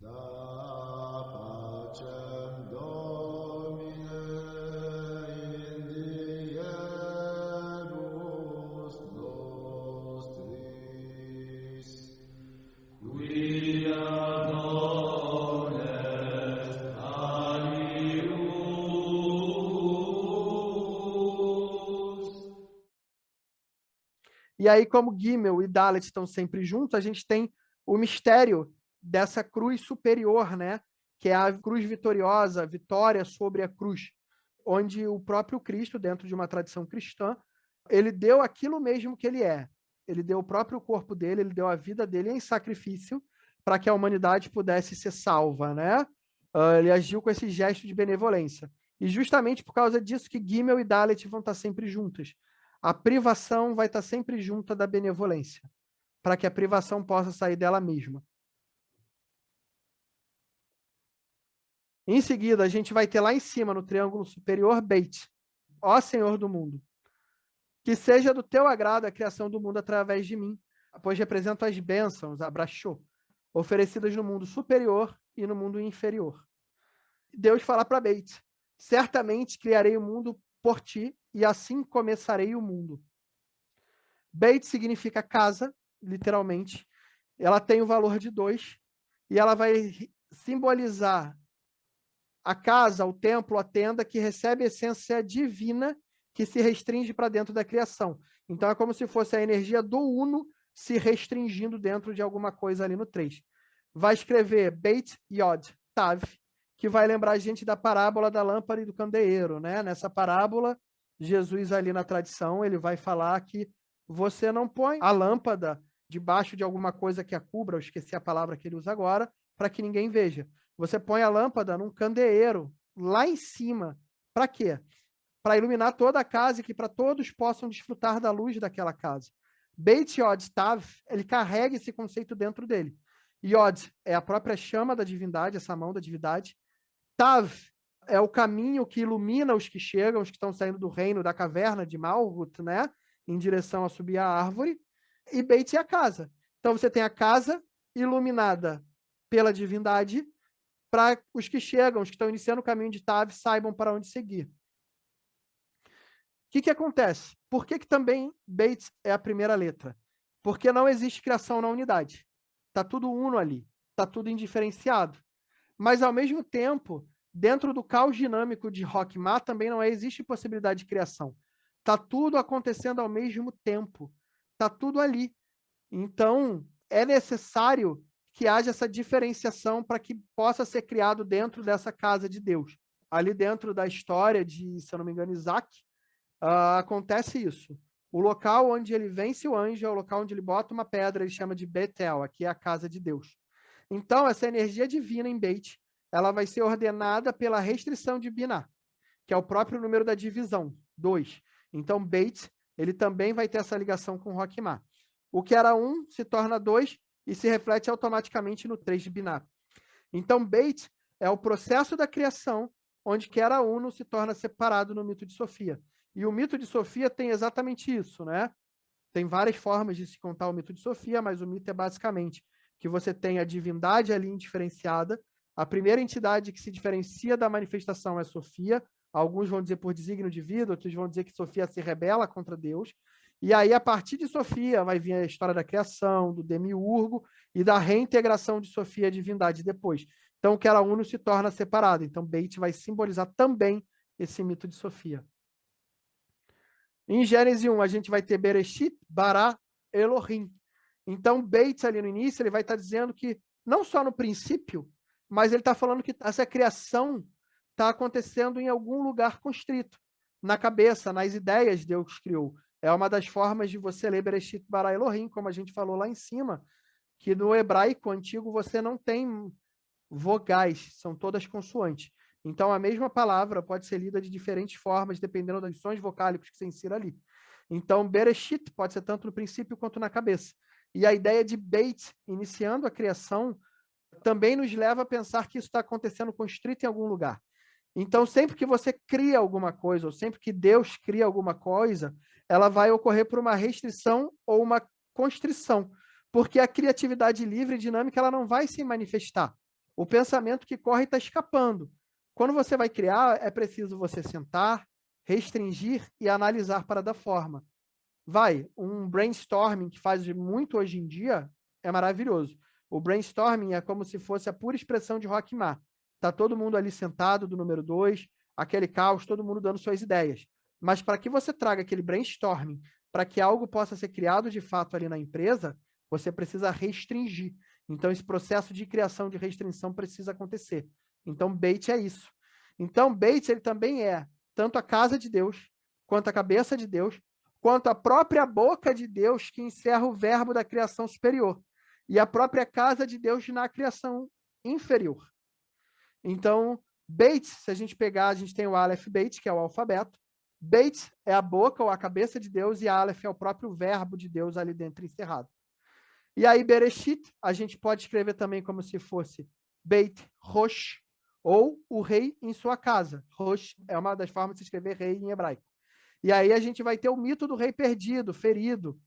Da pacem Domine in diebus nostris, qui ad ones alius. E aí, como Gimel e Dalet estão sempre juntos, a gente tem o mistério dessa cruz superior, né? Que é a cruz vitoriosa, vitória sobre a cruz, onde o próprio Cristo, dentro de uma tradição cristã, ele deu aquilo mesmo que ele é. Ele deu o próprio corpo dele, ele deu a vida dele em sacrifício para que a humanidade pudesse ser salva, né? Ele agiu com esse gesto de benevolência. E justamente por causa disso que Gimel e Dalet vão estar sempre juntas. A privação vai estar sempre junta da benevolência, para que a privação possa sair dela mesma. Em seguida, a gente vai ter lá em cima, no triângulo superior, Beit. Ó Senhor do mundo, que seja do teu agrado a criação do mundo através de mim, pois represento as bênçãos, abrachou, oferecidas no mundo superior e no mundo inferior. Deus fala para Beit, certamente criarei o mundo por ti, e assim começarei o mundo. Beit significa casa, literalmente. Ela tem o valor de 2, e ela vai simbolizar a casa, o templo, a tenda, que recebe a essência divina que se restringe para dentro da criação. Então é como se fosse a energia do Uno se restringindo dentro de alguma coisa ali no 3. Vai escrever Beit Yod Tav, que vai lembrar a gente da parábola da lâmpada e do candeeiro, né? Nessa parábola, Jesus ali na tradição, ele vai falar que você não põe a lâmpada debaixo de alguma coisa que a cubra, eu esqueci a palavra que ele usa agora, para que ninguém veja. Você põe a lâmpada num candeeiro lá em cima. Para quê? Para iluminar toda a casa e que para todos possam desfrutar da luz daquela casa. Beit Yod Tav, ele carrega esse conceito dentro dele. Yod é a própria chama da divindade, essa mão da divindade. Tav é o caminho que ilumina os que chegam, os que estão saindo do reino da caverna de Malhut, né? Em direção a subir a árvore. E Beit é a casa. Então você tem a casa iluminada pela divindade, para os que chegam, os que estão iniciando o caminho de Tav, saibam para onde seguir. O que acontece? Por que também Beit é a primeira letra? Porque não existe criação na unidade. Está tudo uno ali, está tudo indiferenciado. Mas, ao mesmo tempo, dentro do caos dinâmico de Rockmar, também não existe possibilidade de criação. Está tudo acontecendo ao mesmo tempo. Está tudo ali. Então, é necessário que haja essa diferenciação para que possa ser criado dentro dessa casa de Deus. Ali dentro da história de, se eu não me engano, Isaac, acontece isso. O local onde ele vence o anjo é o local onde ele bota uma pedra, ele chama de Betel, aqui é a casa de Deus. Então, essa energia divina em Beit, ela vai ser ordenada pela restrição de Binah, que é o próprio número da divisão, 2. Então, Beit, ele também vai ter essa ligação com Rockmar. O que era 1 se torna 2 e se reflete automaticamente no 3 de Binah. Então, Beit é o processo da criação, onde que era uno se torna separado no mito de Sofia. E o mito de Sofia tem exatamente isso, né? Tem várias formas de se contar o mito de Sofia, mas o mito é basicamente que você tem a divindade ali indiferenciada. A primeira entidade que se diferencia da manifestação é Sofia. Alguns vão dizer por desígnio de vida, outros vão dizer que Sofia se rebela contra Deus. E aí, a partir de Sofia, vai vir a história da criação, do demiurgo e da reintegração de Sofia à divindade depois. Então, o que era uno se torna separado. Então, Beit vai simbolizar também esse mito de Sofia. Em Gênesis 1, a gente vai ter Bereshit, Bará, Elohim. Então, Beit, ali no início, ele vai estar dizendo que, não só no princípio, mas ele está falando que essa criação está acontecendo em algum lugar constrito, na cabeça, nas ideias Deus criou. É uma das formas de você ler Bereshit, Bará, Elohim, como a gente falou lá em cima, que no hebraico antigo você não tem vogais, são todas consoantes. Então, a mesma palavra pode ser lida de diferentes formas, dependendo dos sons vocálicos que você insira ali. Então, Bereshit pode ser tanto no princípio quanto na cabeça. E a ideia de Beit, iniciando a criação, também nos leva a pensar que isso está acontecendo constrito em algum lugar. Então, sempre que você cria alguma coisa, ou sempre que Deus cria alguma coisa, ela vai ocorrer por uma restrição ou uma constrição. Porque a criatividade livre e dinâmica ela não vai se manifestar. O pensamento que corre está escapando. Quando você vai criar, é preciso você sentar, restringir e analisar para dar forma. Um brainstorming que faz muito hoje em dia é maravilhoso. O brainstorming é como se fosse a pura expressão de Rockmar. Tá todo mundo ali sentado do número 2, aquele caos, todo mundo dando suas ideias. Mas para que você traga aquele brainstorming, para que algo possa ser criado de fato ali na empresa, você precisa restringir. Então, esse processo de criação de restrição precisa acontecer. Então, Beit é isso. Então, Beit, ele também é tanto a casa de Deus, quanto a cabeça de Deus, quanto a própria boca de Deus que encerra o verbo da criação superior. E a própria casa de Deus na criação inferior. Então, Beit, se a gente pegar, a gente tem o Aleph Beit, que é o alfabeto. Beit é a boca ou a cabeça de Deus, e Aleph é o próprio verbo de Deus ali dentro encerrado. E aí, Bereshit, a gente pode escrever também como se fosse Beit Rosh, ou o rei em sua casa. Rosh é uma das formas de se escrever rei em hebraico. E aí a gente vai ter o mito do rei perdido, ferido,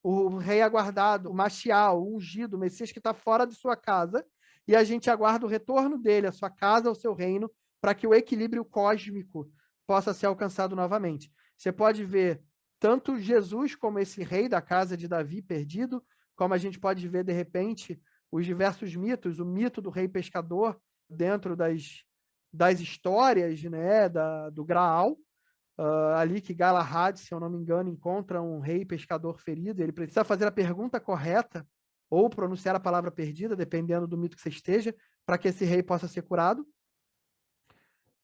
o rei aguardado, o Mashiach, o ungido, o Messias que está fora de sua casa, e a gente aguarda o retorno dele, a sua casa, ao seu reino, para que o equilíbrio cósmico possa ser alcançado novamente. Você pode ver tanto Jesus como esse rei da casa de Davi perdido, como a gente pode ver, de repente, os diversos mitos, o mito do rei pescador dentro das histórias, né, do Graal, ali que Galahad, se eu não me engano, encontra um rei pescador ferido, ele precisa fazer a pergunta correta ou pronunciar a palavra perdida, dependendo do mito que você esteja, para que esse rei possa ser curado.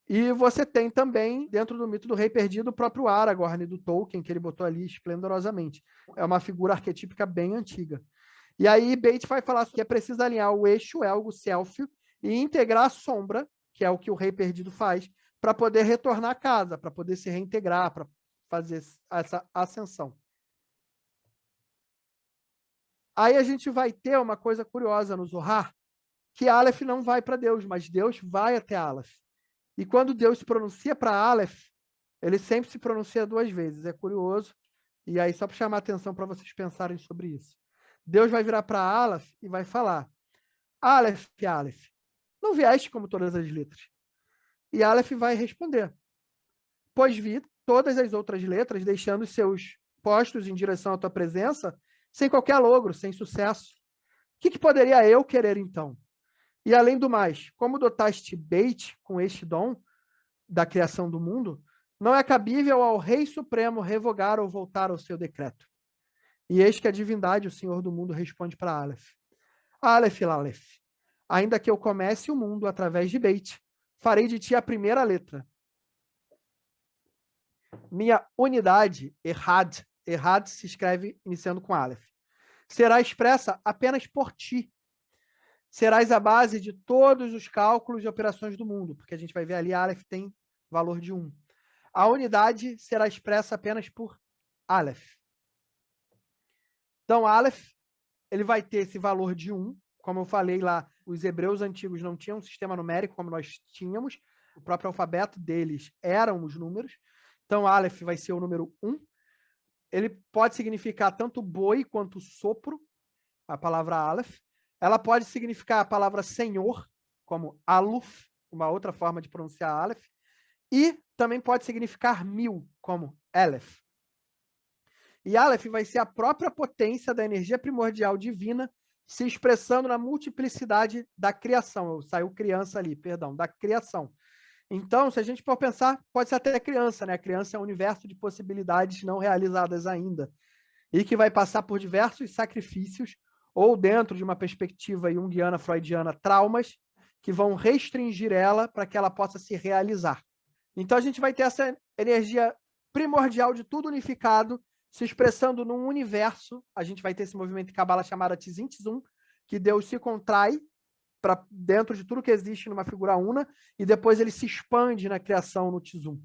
E você tem também, dentro do mito do rei perdido, o próprio Aragorn do Tolkien, que ele botou ali esplendorosamente. É uma figura arquetípica bem antiga. E aí Beit vai falar que é preciso alinhar o eixo, o self, e integrar a sombra, que é o que o rei perdido faz, para poder retornar à casa, para poder se reintegrar, para fazer essa ascensão. Aí a gente vai ter uma coisa curiosa no Zohar, que Aleph não vai para Deus, mas Deus vai até Aleph. E quando Deus se pronuncia para Aleph, ele sempre se pronuncia 2 vezes. É curioso. E aí, só para chamar a atenção para vocês pensarem sobre isso. Deus vai virar para Aleph e vai falar: Aleph, Aleph, não vieste como todas as letras. E Aleph vai responder: pois vi todas as outras letras deixando seus postos em direção à tua presença, sem qualquer logro, sem sucesso. O que poderia eu querer então? E além do mais, como dotaste Beit com este dom da criação do mundo, não é cabível ao Rei Supremo revogar ou voltar ao seu decreto. E eis que a divindade, o Senhor do mundo, responde para Aleph: Aleph, Aleph, ainda que eu comece o mundo através de Beit, farei de ti a primeira letra. Minha unidade, Errad se escreve iniciando com Aleph, será expressa apenas por ti. Serás a base de todos os cálculos e operações do mundo, porque a gente vai ver ali, Aleph tem valor de 1. A unidade será expressa apenas por Aleph. Então, Aleph, ele vai ter esse valor de 1. Como eu falei lá, os hebreus antigos não tinham um sistema numérico como nós tínhamos. O próprio alfabeto deles eram os números. Então, Aleph vai ser o número 1. Ele pode significar tanto boi quanto sopro, a palavra Aleph. Ela pode significar a palavra Senhor, como Aluf, uma outra forma de pronunciar Aleph. E também pode significar 1000, como Aleph. E Aleph vai ser a própria potência da energia primordial divina se expressando na multiplicidade da criação. Saiu criança ali, perdão, da criação. Então, se a gente for pensar, pode ser até criança, né? A criança é um universo de possibilidades não realizadas ainda e que vai passar por diversos sacrifícios ou, dentro de uma perspectiva junguiana, freudiana, traumas que vão restringir ela para que ela possa se realizar. Então, a gente vai ter essa energia primordial de tudo unificado se expressando num universo. A gente vai ter esse movimento em Kabbalah chamado Tzim Tzum, que Deus se contrai para dentro de tudo que existe numa figura una, e depois ele se expande na criação no Tzum.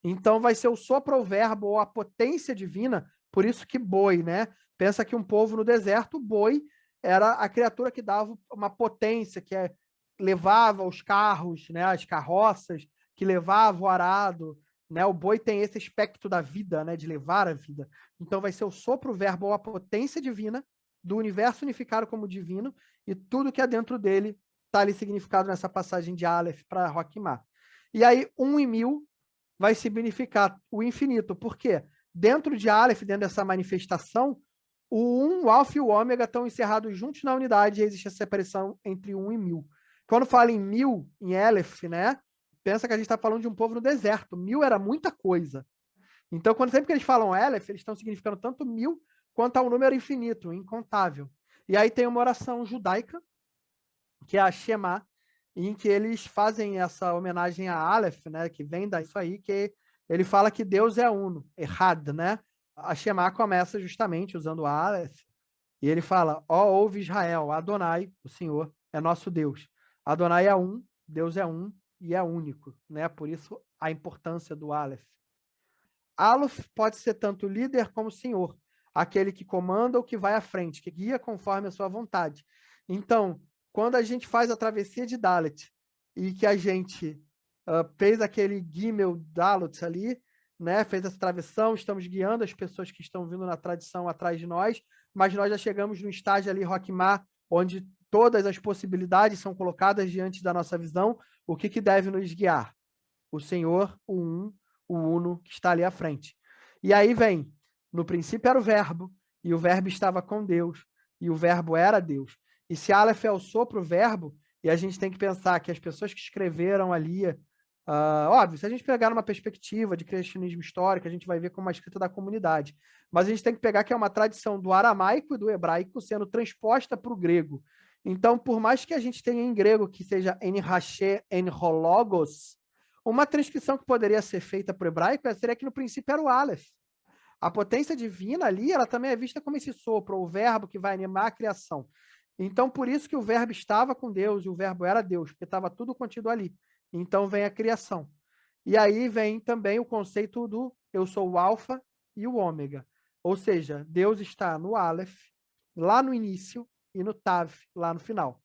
Então vai ser o sopro ou verbo ou a potência divina, por isso que boi, né? Pensa que um povo no deserto, o boi era a criatura que dava uma potência, que levava os carros, né, as carroças, que levava o arado, né? O boi tem esse aspecto da vida, né, de levar a vida. Então vai ser o sopro, o verbo ou a potência divina do universo unificado como divino, e tudo que é dentro dele está ali significado nessa passagem de Aleph para Roquimar. E aí, 1 e 1000 vai significar o infinito. Por quê? Dentro de Aleph, dentro dessa manifestação, o 1, o alfa e o ômega estão encerrados juntos na unidade e existe a separação entre 1 e 1000. Quando fala em 1000, em Aleph, né? Pensa que a gente está falando de um povo no deserto. 1000 era muita coisa. Então, sempre que eles falam Aleph, eles estão significando tanto 1000 quanto ao número infinito, incontável. E aí tem uma oração judaica, que é a Shema, em que eles fazem essa homenagem a Aleph, né, que vem disso aí, que ele fala que Deus é uno, Errad, né? A Shema começa justamente usando Aleph, e ele fala, ó, ouve Israel, Adonai, o Senhor, é nosso Deus. Adonai é um, Deus é um e é único, né? Por isso a importância do Aleph. Aleph pode ser tanto líder como senhor, aquele que comanda ou que vai à frente, que guia conforme a sua vontade. Então, quando a gente faz a travessia de Dalet e que a gente fez aquele Gimel Dalet ali, né, fez essa travessão, estamos guiando as pessoas que estão vindo na tradição atrás de nós, mas nós já chegamos no estágio ali, Roquimar, onde todas as possibilidades são colocadas diante da nossa visão. O que deve nos guiar? O Senhor, o Um, o Uno, que está ali à frente. E aí vem, no princípio era o verbo, e o verbo estava com Deus, e o verbo era Deus. E se Aleph é o sopro verbo, e a gente tem que pensar que as pessoas que escreveram ali, óbvio, se a gente pegar numa perspectiva de cristianismo histórico, a gente vai ver como uma escrita da comunidade. Mas a gente tem que pegar que é uma tradição do aramaico e do hebraico sendo transposta para o grego. Então, por mais que a gente tenha em grego que seja en raché, en hologos, uma transcrição que poderia ser feita para o hebraico seria que no princípio era o Aleph. A potência divina ali, ela também é vista como esse sopro, o verbo que vai animar a criação. Então, por isso que o verbo estava com Deus e o verbo era Deus, porque estava tudo contido ali. Então vem a criação. E aí vem também o conceito do eu sou o alfa e o ômega. Ou seja, Deus está no Aleph, lá no início, e no Tav, lá no final.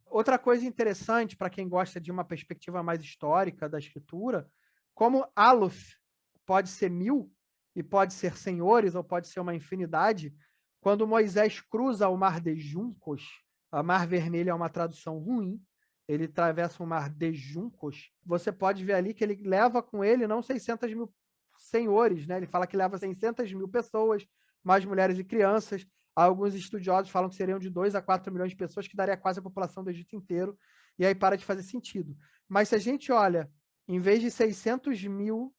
Outra coisa interessante, para quem gosta de uma perspectiva mais histórica da escritura, como Aleph pode ser 1000, e pode ser senhores, ou pode ser uma infinidade, quando Moisés cruza o Mar de Juncos, a Mar Vermelho é uma tradução ruim, ele atravessa o Mar de Juncos, você pode ver ali que ele leva com ele não 600 mil senhores, né? Ele fala que leva 600 mil pessoas, mais mulheres e crianças. Alguns estudiosos falam que seriam de 2 a 4 milhões de pessoas, que daria quase a população do Egito inteiro, e aí para de fazer sentido. Mas se a gente olha, em vez de 600 mil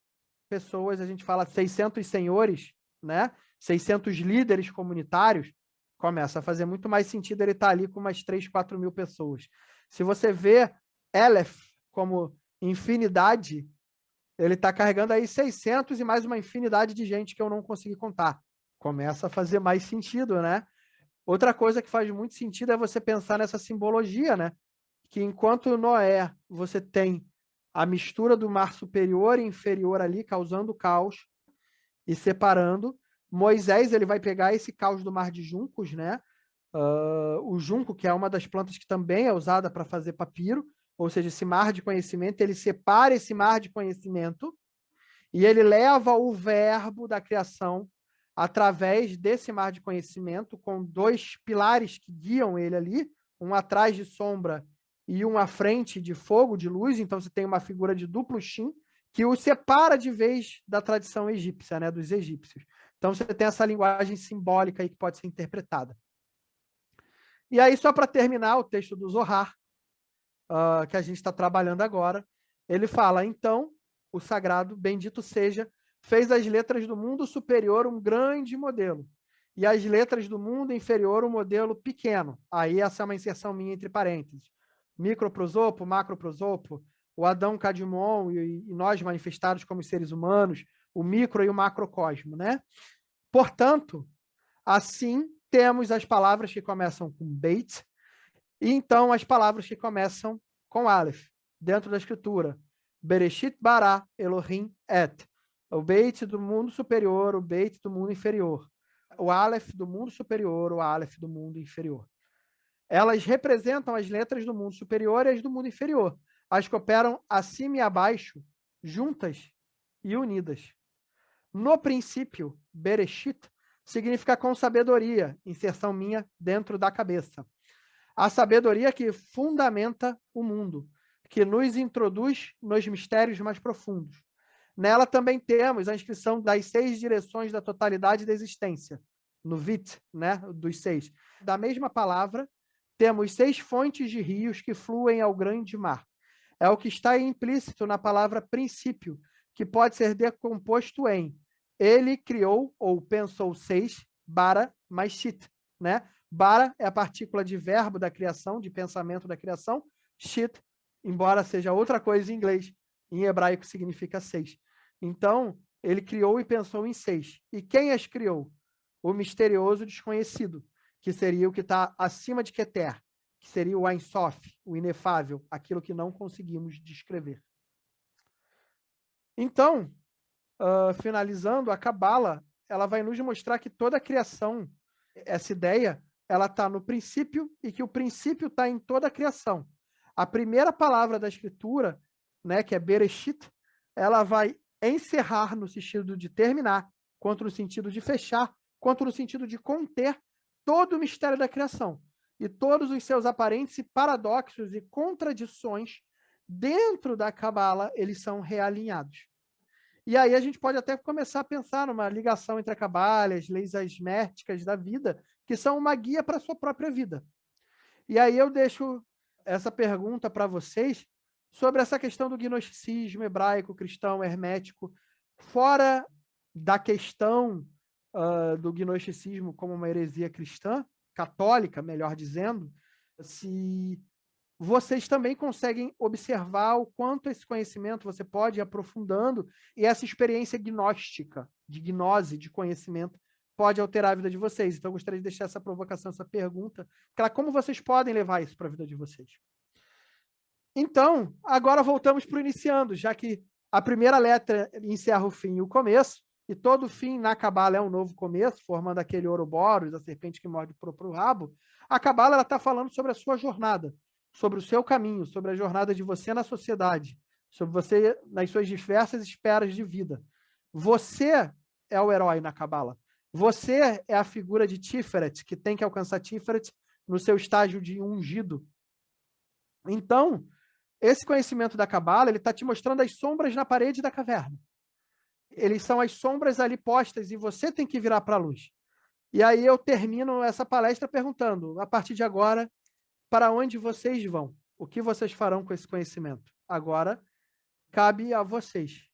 pessoas, a gente fala 600 senhores, né? 600 líderes comunitários, começa a fazer muito mais sentido ele estar ali com umas 3, 4 mil pessoas. Se você vê Aleph como infinidade, ele está carregando aí 600 e mais uma infinidade de gente que eu não consegui contar. Começa a fazer mais sentido, né? Outra coisa que faz muito sentido é você pensar nessa simbologia, né? Que enquanto Noé, você tem a mistura do mar superior e inferior ali, causando caos e separando. Moisés, ele vai pegar esse caos do mar de juncos, né? O junco, que é uma das plantas que também é usada para fazer papiro, ou seja, esse mar de conhecimento, ele separa esse mar de conhecimento e ele leva o verbo da criação através desse mar de conhecimento, com 2 pilares que guiam ele ali, um atrás de sombra e um à frente de fogo, de luz. Então você tem uma figura de duplo shin, que o separa de vez da tradição egípcia, né, dos egípcios. Então você tem essa linguagem simbólica aí que pode ser interpretada. E aí, só para terminar, o texto do Zohar, que a gente está trabalhando agora, ele fala, então, o sagrado, bendito seja, fez as letras do mundo superior um grande modelo, e as letras do mundo inferior um modelo pequeno. Aí essa é uma inserção minha entre parênteses. Microprosopo, macroprosopo, o Adão Cadmon e nós manifestados como seres humanos, o micro e o macrocosmo, né? Portanto, assim temos as palavras que começam com Beit, e então as palavras que começam com Aleph, dentro da escritura. Bereshit bara Elohim et. O Beit do mundo superior, o Beit do mundo inferior. O Aleph do mundo superior, o Aleph do mundo inferior. Elas representam as letras do mundo superior e as do mundo inferior. As que operam acima e abaixo, juntas e unidas. No princípio, Bereshit significa com sabedoria, inserção minha dentro da cabeça. A sabedoria que fundamenta o mundo, que nos introduz nos mistérios mais profundos. Nela também temos a inscrição das 6 direções da totalidade da existência, no VIT, né, dos 6. Da mesma palavra, temos 6 fontes de rios que fluem ao grande mar. É o que está implícito na palavra princípio, que pode ser decomposto em ele criou ou pensou 6, bara mais shit, né? Bara é a partícula de verbo da criação, de pensamento da criação. Shit, embora seja outra coisa em inglês, em hebraico significa 6. Então, ele criou e pensou em 6. E quem as criou? O misterioso desconhecido, que seria o que está acima de Keter, que seria o Ein Sof, o inefável, aquilo que não conseguimos descrever. Então, finalizando, a Cabala, ela vai nos mostrar que toda a criação, essa ideia, ela está no princípio e que o princípio está em toda a criação. A primeira palavra da escritura, né, que é Bereshit, ela vai encerrar no sentido de terminar, quanto no sentido de fechar, quanto no sentido de conter todo o mistério da criação. E todos os seus aparentes paradoxos e contradições dentro da Cabala, eles são realinhados. E aí a gente pode até começar a pensar numa ligação entre a Cabala e as leis asmérticas da vida, que são uma guia para a sua própria vida. E aí eu deixo essa pergunta para vocês sobre essa questão do gnosticismo hebraico, cristão, hermético, fora da questão do gnosticismo como uma heresia cristã, católica, melhor dizendo, se vocês também conseguem observar o quanto esse conhecimento você pode ir aprofundando e essa experiência gnóstica, de gnose, de conhecimento, pode alterar a vida de vocês. Então, eu gostaria de deixar essa provocação, essa pergunta, como vocês podem levar isso para a vida de vocês. Então, agora voltamos para o iniciando, já que a primeira letra encerra o fim e o começo, e todo fim na Cabala é um novo começo, formando aquele Ouroboros, a serpente que morde o próprio rabo. A Cabala está falando sobre a sua jornada, sobre o seu caminho, sobre a jornada de você na sociedade, sobre você nas suas diversas esferas de vida. Você é o herói na Cabala. Você é a figura de Tiferet, que tem que alcançar Tiferet no seu estágio de ungido. Então, esse conhecimento da Cabala, ele está te mostrando as sombras na parede da caverna. Eles são as sombras ali postas e você tem que virar para a luz. E aí eu termino essa palestra perguntando, a partir de agora, para onde vocês vão? O que vocês farão com esse conhecimento? Agora, cabe a vocês.